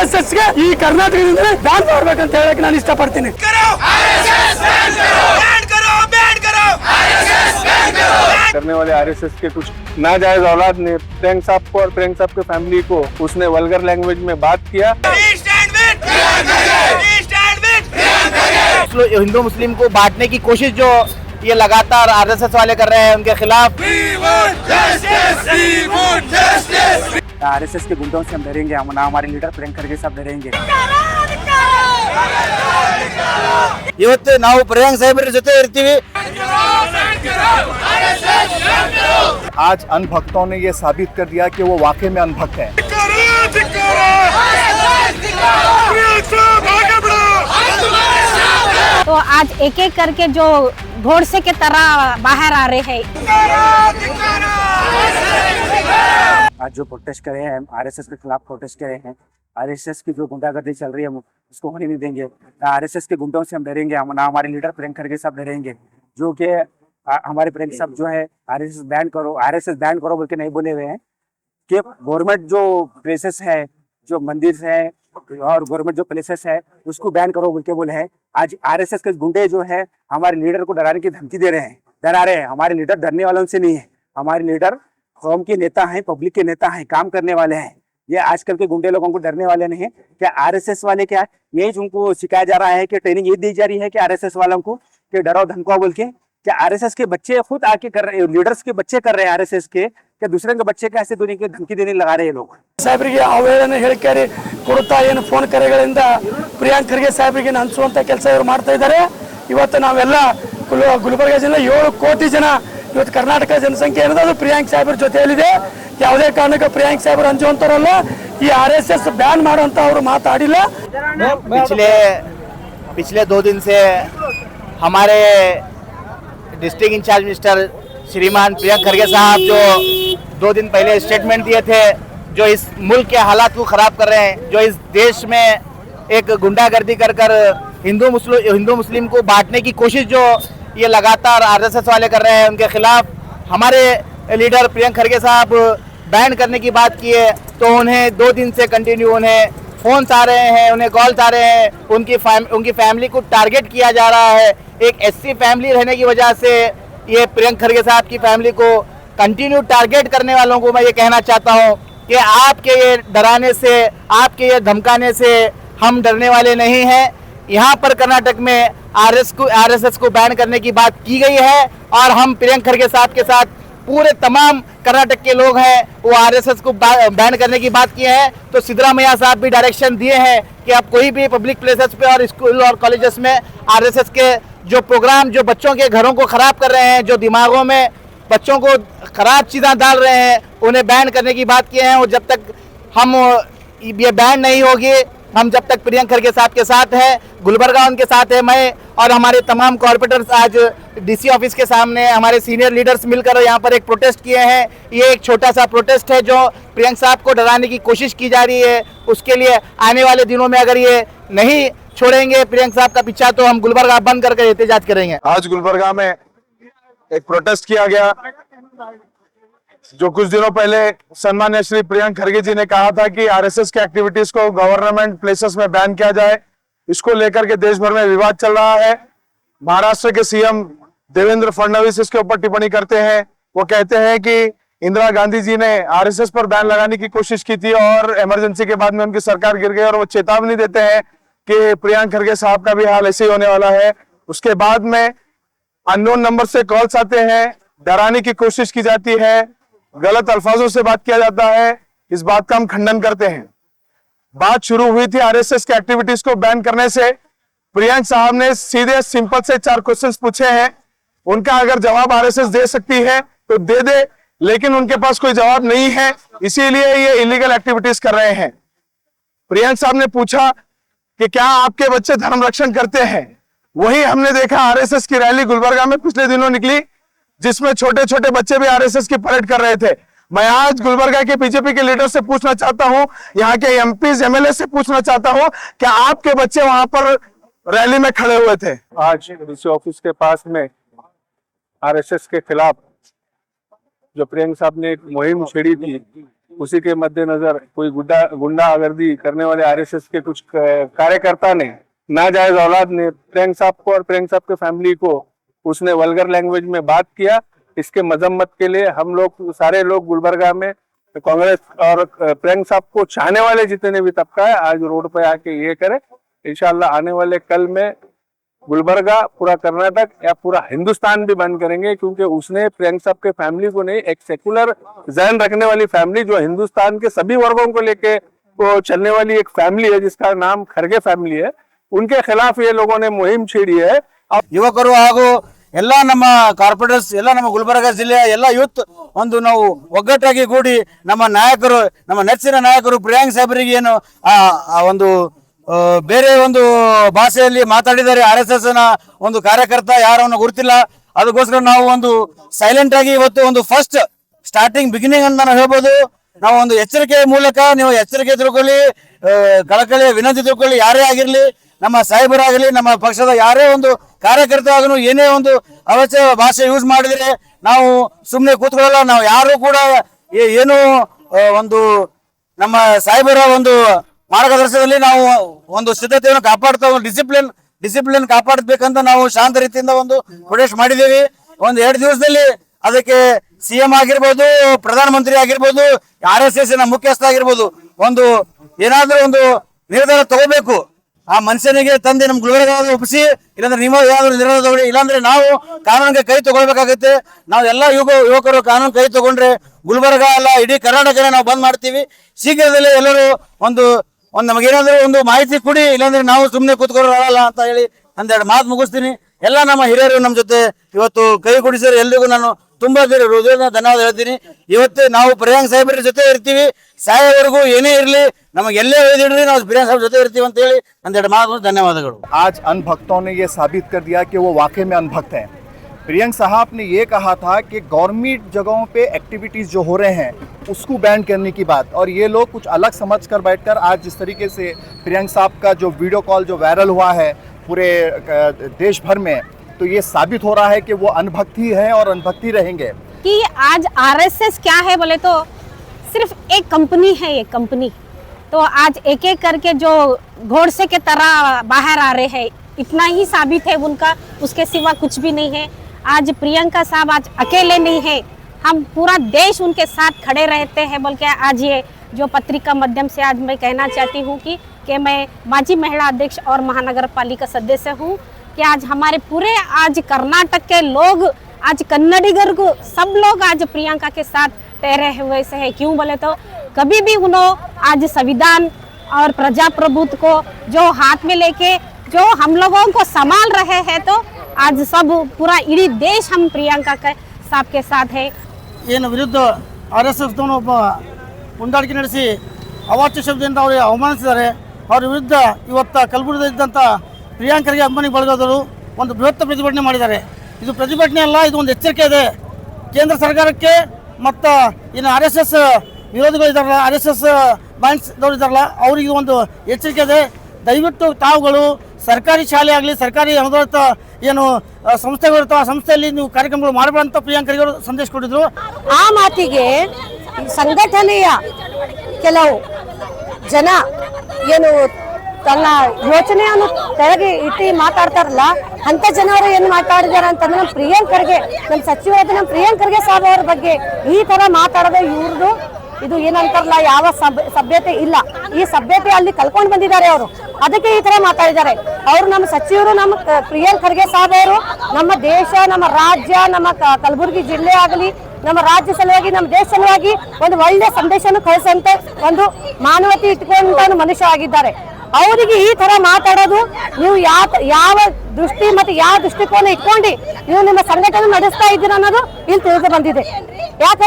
RSS ಗೆ ಈ ಕರ್ನಾಟಕದಿಂದ ಬ್ಯಾನ್ ಮಾಡಬೇಕಂತ ಹೇಳಕ್ಕೆ ನಾನು ಇಷ್ಟಪಡ್ತೀನಿ. करने वाले आरएसएस के कुछ नाजायज औलाद ने प्रियंक साहब को और प्रियंक साहब के फैमिली को उसने वल्गर लैंग्वेज में बात किया. हिंदू मुस्लिम को बांटने की कोशिश जो ये लगातार आरएसएस वाले कर रहे हैं उनके खिलाफ आरएसएस के गुंडों से हम डरेंगे. हम ना हमारे लीडर प्रियंक खरगे साहब डरेंगे. ಇವತ್ತು ನಾವು ಪ್ರಿಯಾಂಕ್ ಸಾಹೇಬ್ರ ಜೊತೆ ಇರ್ತೀವಿ. आज अनभक्तों ने ये साबित कर दिया कि वो वाकई में अनभक्त हैं. तो आज एक एक करके जो घोड़से के तरह बाहर आ रहे हैं. आज जो प्रोटेस्ट करे हैं आरएसएस के खिलाफ प्रोटेस्ट करे हैं. आरएसएस की जो गुंडागर्दी चल रही है हम उसको होने नहीं देंगे. आरएसएस के गुंडों से हम डरेंगे. हम ना हमारे लीडर प्रियंक खरगे साहब डरेंगे. जो कि हमारे प्रियंक साहब जो है आरएसएस बैन करो बोल के नहीं बोले हुए हैं कि गवर्नमेंट जो प्लेसेस है, जो मंदिर है और गवर्नमेंट जो प्लेसेस है उसको बैन करो बोल के बोले हैं. आज आरएसएस के गुंडे जो है हमारे लीडर को डराने की धमकी दे रहे हैं, डरा रहे हैं. हमारे लीडर डरने वालों से नहीं है. हमारे लीडर कौम के नेता हैं, पब्लिक के नेता हैं, काम करने वाले हैं. ये आजकल के गुंडे लोगों को डरने वाले नहीं है. क्या आरएसएस वाले क्या यही उनको सिखाया जा रहा है कि ट्रेनिंग ये दी जा रही है कि आरएसएस वालों को कि डराओ धमकाओ बोल के. क्या आरएसएस के बच्चे खुद आके कर रहे हैं, लीडर्स के बच्चे कर रहे हैं आरएसएस के, क्या दूसरे के बच्चे कैसे दुनिया की धमकी देने लगा रहे हैं लोग. ಸಾಹೇಬರಿಗೆ ಅವೇಳನೆ ಹೇಳಿಕೆ ಕೊಡುತ್ತಾ ಏನು ಫೋನ್ ಕರೆಗಳಿಂದ ಪ್ರಿಯಾಂಕ್ ಖರ್ಗೆ ಸಾಹೇಬರಿಗೆ ಹಂಚುವಂತ ಕೆಲಸ ಇವರು ಮಾಡ್ತಾ ಇದ್ದಾರೆ. ಇವತ್ತು ನಾವೆಲ್ಲ ಗುಲ್ಬರ್ಗ ಜಿಲ್ಲೆ 7 ಕೋಟಿ ಜನ ಇವತ್ತು ಕರ್ನಾಟಕ ಜನಸಂಖ್ಯೆ ಏನದ ಅದು ಪ್ರಿಯಾಂಕ್ ಸಾಹೇಬ್ರ ಜೊತೆಯಲ್ಲಿದೆ. ಯಾವುದೇ ಕಾರಣಕ್ಕೆ ಪ್ರಿಯಾಂಕ್ ಸಾಹೇಬ್ರು ಹಂಚುವಂತರಲ್ಲ. ಈ RSS ಬ್ಯಾನ್ ಮಾಡುವಂತ ಅವರು ಮಾತಾಡಿಲ್ಲ. पिछले 2 दिन से हमारे डिस्ट्रिक्ट इंचार्ज मिनिस्टर श्रीमान प्रियंक खरगे साहब जो 2 दिन पहले स्टेटमेंट दिए थे, जो इस मुल्क के हालात को ख़राब कर रहे हैं, जो इस देश में एक गुंडागर्दी कर हिंदू मुस्लिम को बांटने की कोशिश जो ये लगातार आरएसएस वाले कर रहे हैं, उनके खिलाफ हमारे लीडर प्रियंक खरगे साहब बैन करने की बात की है. तो उन्हें 2 दिन से कंटिन्यू उन्हें फ़ोन्स आ रहे हैं, उन्हें कॉल्स आ रहे हैं. उनकी फैमिली को टारगेट किया जा रहा है. एक एससी फैमिली रहने की वजह से ये प्रियंक खरगे साहब की फैमिली को कंटिन्यू टारगेट करने वालों को मैं ये कहना चाहता हूँ कि आपके ये डराने से, आपके ये धमकाने से हम डरने वाले नहीं हैं. यहाँ पर कर्नाटक में आरएसएस को बैन करने की बात की गई है और हम प्रियंक खरगे साहब के साथ पूरे तमाम कर्नाटक के लोग हैं वो आरएसएस को बैन करने की बात किए हैं. तो सिद्धरामैया साहब भी डायरेक्शन दिए हैं कि अब कोई भी पब्लिक प्लेसेस पे और स्कूल और कॉलेजेस में आरएसएस के जो प्रोग्राम जो बच्चों के घरों को ख़राब कर रहे हैं, जो दिमागों में बच्चों को ख़राब चीज़ें डाल रहे हैं, उन्हें बैन करने की बात किए हैं. और जब तक हम ये बैन नहीं होगी, हम जब तक प्रियंक खरगे साहब के साथ हैं, गुलबर्गा उनके साथ है, मैं और हमारे तमाम कॉर्पोरेटर्स आज डीसी ऑफिस के सामने हमारे सीनियर लीडर्स मिलकर यहाँ पर एक प्रोटेस्ट किए हैं. ये एक छोटा सा प्रोटेस्ट है जो प्रियंक साहब को डराने की कोशिश की जा रही है. उसके लिए आने वाले दिनों में अगर ये नहीं छोड़ेंगे प्रियंक साहब का पीछा तो हम गुलबर्गा बंद करके एहतजाज करेंगे. आज गुलबर्गा में एक प्रोटेस्ट किया गया. जो कुछ दिनों पहले सम्मान्य श्री प्रियंक खरगे जी ने कहा था कि आरएसएस की एक्टिविटीज को गवर्नमेंट प्लेसेस में बैन किया जाए, इसको लेकर के देश भर में विवाद चल रहा है. महाराष्ट्र के सीएम देवेंद्र फडणवीस इसके ऊपर टिप्पणी करते हैं. वो कहते हैं कि इंदिरा गांधी जी ने आरएसएस पर बैन लगाने की कोशिश की थी और इमरजेंसी के बाद में उनकी सरकार गिर गई, और वो चेतावनी देते हैं कि प्रियंक खरगे साहब का भी हाल ऐसे ही होने वाला है. उसके बाद में अननोन नंबर से कॉल्स आते हैं, डराने की कोशिश की जाती है, गलत अल्फाजों से बात किया जाता है. इस बात का हम खंडन करते हैं. बात शुरू हुई थी आरएसएस की एक्टिविटीज को बैन करने से. प्रियंक साहब ने सीधे सिंपल से 4 क्वेश्चंस पूछे हैं. उनका अगर जवाब आरएसएस दे सकती है तो दे दे, लेकिन उनके पास कोई जवाब नहीं है, इसीलिए ये इलीगल एक्टिविटीज कर रहे हैं. प्रियंक साहब ने पूछा कि क्या आपके बच्चे धर्म रक्षण करते हैं? वही हमने देखा आरएसएस की रैली गुलबर्गा में पिछले दिनों निकली, जिसमें छोटे छोटे बच्चे भी आरएसएस की परेड कर रहे थे. मैं आज गुलबर्गा के बीजेपी के लीडर से पूछना चाहता हूं, यहाँ के एमपीज एमएलए से पूछना चाहता हूं, क्या आपके बच्चे वहां पर रैली में खड़े हुए थे? आज डीसी ऑफिस के पास में आरएसएस के खिलाफ जो प्रियंक साहब ने एक मुहिम छेड़ी थी, उसी के मद्देनजर कोई गुंडागर्दी करने वाले आरएसएस के कुछ कार्यकर्ता ने नाजायज औलाद ने प्रियंक साहब को और प्रियंक साहब के फैमिली को उसने वल्गर लैंग्वेज में बात किया। इसके मजम्मत के लिए हम लोग सारे लोग गुलबर्गा में कांग्रेस और प्रियंक साहब को चाहने वाले जितने भी तबका है आज रोड पे आके ये करे। इंशाल्लाह आने वाले कल में गुलबर्गा, पूरा कर्नाटक या पूरा हिंदुस्तान भी बंद करेंगे, क्योंकि उसने प्रियंक साहब के फैमिली को नहीं, एक सेकुलर जहन रखने वाली फैमिली जो हिंदुस्तान के सभी वर्गों को लेके वो चलने वाली एक फैमिली है जिसका नाम खरगे फैमिली है, उनके खिलाफ ये लोगों ने मुहिम छेड़ी है। ಯುವಕರು ಹಾಗೂ ಎಲ್ಲ ನಮ್ಮ ಕಾರ್ಪೊರೇಟರ್ಸ್, ಎಲ್ಲ ನಮ್ಮ ಗುಲ್ಬರ್ಗ ಜಿಲ್ಲೆಯ ಎಲ್ಲ ಯೂತ್ ಒಂದು ನಾವು ಒಗ್ಗಟ್ಟಾಗಿ ಕೂಡಿ ನಮ್ಮ ನಾಯಕರು, ನಮ್ಮ ನೆಚ್ಚಿನ ನಾಯಕರು ಪ್ರಿಯಾಂಕ್ ಸಾಹೇಬರಿಗೆ ಏನು ಒಂದು ಬೇರೆ ಒಂದು ಭಾಷೆಯಲ್ಲಿ ಮಾತಾಡಿದ್ದಾರೆ, RSS ನ ಒಂದು ಕಾರ್ಯಕರ್ತ ಯಾರನ್ನು ಗುರುತಿಲ್ಲ, ಅದಕ್ಕೋಸ್ಕರ ನಾವು ಒಂದು ಸೈಲೆಂಟ್ ಆಗಿ ಇವತ್ತು ಒಂದು ಫಸ್ಟ್ ಸ್ಟಾರ್ಟಿಂಗ್ ಬಿಗಿನಿಂಗ್ ಅಂತ ನಾವು ಹೇಳ್ಬೋದು. ನಾವು ಒಂದು ಎಚ್ಚರಿಕೆ ಮೂಲಕ ನೀವು ಎಚ್ಚರಿಕೆ ತಿಳ್ಕೊಳ್ಳಿ, ಕಳಕಳಿ ವಿನಂತಿ ತಿಳ್ಕೊಳ್ಳಿ, ಯಾರೇ ಆಗಿರ್ಲಿ, ನಮ್ಮ ಸಾಹೇಬರಾಗಲಿ, ನಮ್ಮ ಪಕ್ಷದ ಯಾರೇ ಒಂದು ಕಾರ್ಯಕರ್ತ ಆಗನು ಏನೇ ಒಂದು ಅವಶ್ಯ ಭಾಷೆ ಯೂಸ್ ಮಾಡಿದ್ರೆ ನಾವು ಸುಮ್ಮನೆ ಕೂತ್ಕೊಳ್ಳಲ್ಲ. ನಾವು ಯಾರು ಕೂಡ ಏನು ಒಂದು ನಮ್ಮ ಸಾಹೇಬರ ಒಂದು ಮಾರ್ಗದರ್ಶನದಲ್ಲಿ ನಾವು ಒಂದು ಸಿದ್ಧತೆಯನ್ನು ಕಾಪಾಡ್ತಾ ಡಿಸಿಪ್ಲಿನ್ ಕಾಪಾಡಬೇಕಂತ ನಾವು ಶಾಂತ ರೀತಿಯಿಂದ ಒಂದು ಪ್ರೊಟೆಸ್ಟ್ ಮಾಡಿದ್ದೀವಿ. ಒಂದು 2 ದಿವಸದಲ್ಲಿ ಅದಕ್ಕೆ CM ಆಗಿರ್ಬೋದು, ಪ್ರಧಾನಮಂತ್ರಿ ಆಗಿರ್ಬೋದು, RSS ನ ಮುಖ್ಯಸ್ಥ ಆಗಿರ್ಬೋದು, ಒಂದು ಏನಾದ್ರೂ ಒಂದು ನಿರ್ಧಾರ ತಗೋಬೇಕು. ಆ ಮನುಷ್ಯನಿಗೆ ತಂದೆ ನಮ್ ಗುಲ್ಬರ್ಗ ಒಪ್ಪಿಸಿ, ಇಲ್ಲಾಂದ್ರೆ ನೀವು ಏನಾದ್ರು ನಿರ್ಧಾರ ತಗೊಳ್ಳಿ, ಇಲ್ಲಾಂದ್ರೆ ನಾವು ಕಾನೂನಿಗೆ ಕೈ ತಗೊಳ್ಬೇಕಾಗುತ್ತೆ. ನಾವು ಎಲ್ಲ ಯುವಕರು ಕಾನೂನು ಕೈ ತಗೊಂಡ್ರೆ ಗುಲ್ಬರ್ಗ ಅಲ್ಲ ಇಡೀ ಕರ್ನಾಟಕನೇ ನಾವು ಬಂದ್ ಮಾಡ್ತೀವಿ. ಶೀಘ್ರದಲ್ಲೇ ಎಲ್ಲರೂ ಒಂದು ನಮಗೇನಾದ್ರೂ ಒಂದು ಮಾಹಿತಿ ಕೊಡಿ, ಇಲ್ಲಾಂದ್ರೆ ನಾವು ಸುಮ್ಮನೆ ಕೂತ್ಕೊಳ್ಳಲ್ಲ ಅಂತ ಹೇಳಿ ಒಂದೆರಡು ಮಾತು ಮುಗಿಸ್ತೀನಿ. ಎಲ್ಲ ನಮ್ಮ ಹಿರಿಯರು ನಮ್ಮ ಜೊತೆ ಇವತ್ತು ಕೈ ಕೊಡಿಸಿದ್ರೆ ಎಲ್ರಿಗೂ ನಾನು ತುಂಬಾ ಹೃದಯದ ಧನ್ಯವಾದ ಹೇಳ್ತೀನಿ. ಇವತ್ತು ನಾವು ಪ್ರಿಯಾಂಕ್ ಸಾಹೇಬ್ರ ಜೊತೆ ಇರ್ತೀವಿ, ಸಾಯೋವರೆಗೂ ಏನೇ ಇರಲಿ, ನಮಗೆ ಎಲ್ಲೇ ಹೇಳಿದ್ರಿ ನಾವು ಪ್ರಿಯಾಂಕ್ ಸಾಹೇಬ್ರ ಜೊತೆ ಇರ್ತೀವಿ ಅಂತ ಹೇಳಿ ಒಂದೆರಡು ಮಾತು ಧನ್ಯವಾದಗಳು. आज अनभक्तों ने ये साबित कर दिया कि वो वाकई में अनभक्त हैं। प्रियंक साहब ने ये कहा था कि गवर्नमेंट जगहों पे एक्टिविटीज़ जो हो रहे हैं उसको बैन करने की बात, और ये लोग कुछ अलग समझ कर बैठकर आज जिस तरीके से प्रियंक साहब का जो वीडियो कॉल जो वायरल हुआ है पूरे देश भर में, तो ये साबित हो रहा है कि वो अनभक्ति है और अनभक्ति रहेंगे। कि आज RSS क्या है बोले तो सिर्फ एक कंपनी है, ये कंपनी तो आज एक एक करके जो घोड़से के तरह बाहर आ रहे हैं, इतना ही साबित है उनका, उसके सिवा कुछ भी नहीं है। आज प्रियंका साहब आज अकेले नहीं है, हम पूरा देश उनके साथ खड़े रहते हैं बोल के आज ये जो पत्रिका माध्यम से आज मैं कहना चाहती हूँ कि मैं माजी महिला अध्यक्ष और महानगर पालिका सदस्य हूँ कि आज हमारे पूरे आज कर्नाटक के लोग, आज कन्नडिगर को सब लोग आज प्रियंका के साथ ठहरे हुए से है। क्यों बोले तो कभी भी उन्होंने आज संविधान और प्रजाप्रभुत्व को जो हाथ में लेके जो हम लोगों को संभाल रहे हैं, तो आज सब पूरा इडೀ देश हम प्रियंका के साहब के साथ है। ಏನು ವಿರುದ್ಧ RSS ಒಬ್ಬ ಮುಂದಾಡಿಕೆ ನಡೆಸಿ ಅವಾಚ್ಯ ಶಬ್ದದಿಂದ ಅವರಿಗೆ ಅವಮಾನಿಸಿದ್ದಾರೆ. ಅವ್ರ ವಿರುದ್ಧ ಇವತ್ತು ಕಲಬುರಗಿಯಲ್ಲಿದ್ದಂಥ ಪ್ರಿಯಾಂಕರಿಗೆ ಅಂಬಾನಿ ಬಳಗದವರು ಒಂದು ಬೃಹತ್ ಪ್ರತಿಭಟನೆ ಮಾಡಿದ್ದಾರೆ. ಇದು ಪ್ರತಿಭಟನೆ ಅಲ್ಲ, ಇದು ಒಂದು ಎಚ್ಚರಿಕೆ ಇದೆ ಕೇಂದ್ರ ಸರ್ಕಾರಕ್ಕೆ ಮತ್ತು ಇನ್ನು RSS ವಿರೋಧಿಗಳಿದ್ದಾರಲ್ಲ, RSS ಬ್ಯಾಂಡ್ಸ್ದವ್ರು ಇದ್ದಾರಲ್ಲ, ಅವರಿಗೆ ಒಂದು ಎಚ್ಚರಿಕೆ ಇದೆ. ದಯವಿಟ್ಟು ತಾವುಗಳು ಸರ್ಕಾರಿ ಶಾಲೆ ಆಗಲಿ, ಸರ್ಕಾರಿ ಅನುದಾನಿತ ಏನು ಸಂಸ್ಥೆಗಳಿರ್ತಾವೆ ಆ ಸಂಸ್ಥೆಯಲ್ಲಿ ನೀವು ಕಾರ್ಯಕ್ರಮಗಳು ಮಾಡಬೇಡ ಅಂತ ಪ್ರಿಯಾಂಕರಿಗೆ ಅವರು ಸಂದೇಶ ಕೊಟ್ಟಿದ್ರು. ಆ ಮಾತಿಗೆ ಸಂಘಟನೆಯ ಕೆಲವು ಜನ ಏನು ತನ್ನ ಯೋಚನೆಯನ್ನು ಕೆಳಗೆ ಇಟ್ಟು ಮಾತಾಡ್ತಾರಲ್ಲ, ಅಂತ ಜನರು ಏನು ಮಾತಾಡಿದಾರೆ ಅಂತಂದ್ರೆ ನಮ್ಮ ಪ್ರಿಯಾಂಕರ್ಗೆ, ನಮ್ಮ ಸಚಿವರಾದ ನಮ್ಮ ಪ್ರಿಯಾಂಕರ್ಗೆ ಸಾಹೇಬ್ ಅವ್ರ ಬಗ್ಗೆ ಈ ತರ ಮಾತಾಡೋದು ಇವ್ರದ್ದು ಇದು ಏನಂತಾರಲ್ಲ, ಯಾವ ಸಭ್ಯತೆ ಇಲ್ಲ. ಈ ಸಭ್ಯತೆ ಅಲ್ಲಿ ಕಲ್ಕೊಂಡು ಬಂದಿದ್ದಾರೆ ಅವರು, ಅದಕ್ಕೆ ಈ ತರ ಮಾತಾಡಿದ್ದಾರೆ. ಅವರು ನಮ್ಮ ಸಚಿವರು, ನಮ್ಮ ಪ್ರಿಯಾಂಕ್ ಖರ್ಗೆ ಸಾಹೇಬ್ ಅವರು ನಮ್ಮ ದೇಶ, ನಮ್ಮ ರಾಜ್ಯ, ನಮ್ಮ ಕಲಬುರಗಿ ಜಿಲ್ಲೆ ಆಗಲಿ, ನಮ್ಮ ರಾಜ್ಯ ಸಲುವಾಗಿ, ನಮ್ಮ ದೇಶ ಸಲುವಾಗಿ ಒಂದು ಒಳ್ಳೆ ಸಂದೇಶವನ್ನು ಕಳಿಸಂತ ಒಂದು ಮಾನವತೆ ಇಟ್ಕೊಂಡ ಮನುಷ್ಯ ಆಗಿದ್ದಾರೆ. ಅವರಿಗೆ ಈ ತರ ಮಾತಾಡೋದು ನೀವು ಯಾವ ದೃಷ್ಟಿ ಮತ್ತೆ ಯಾವ ದೃಷ್ಟಿಕೋನ ಇಟ್ಕೊಂಡು ನೀವು ನಿಮ್ಮ ಸಂಘಟನೆ ನಡೆಸ್ತಾ ಇದ್ದೀರ ಅನ್ನೋದು ಇಲ್ಲಿ ತಿಳಿದು ಬಂದಿದೆ. ಯಾಕಂದ್ರೆ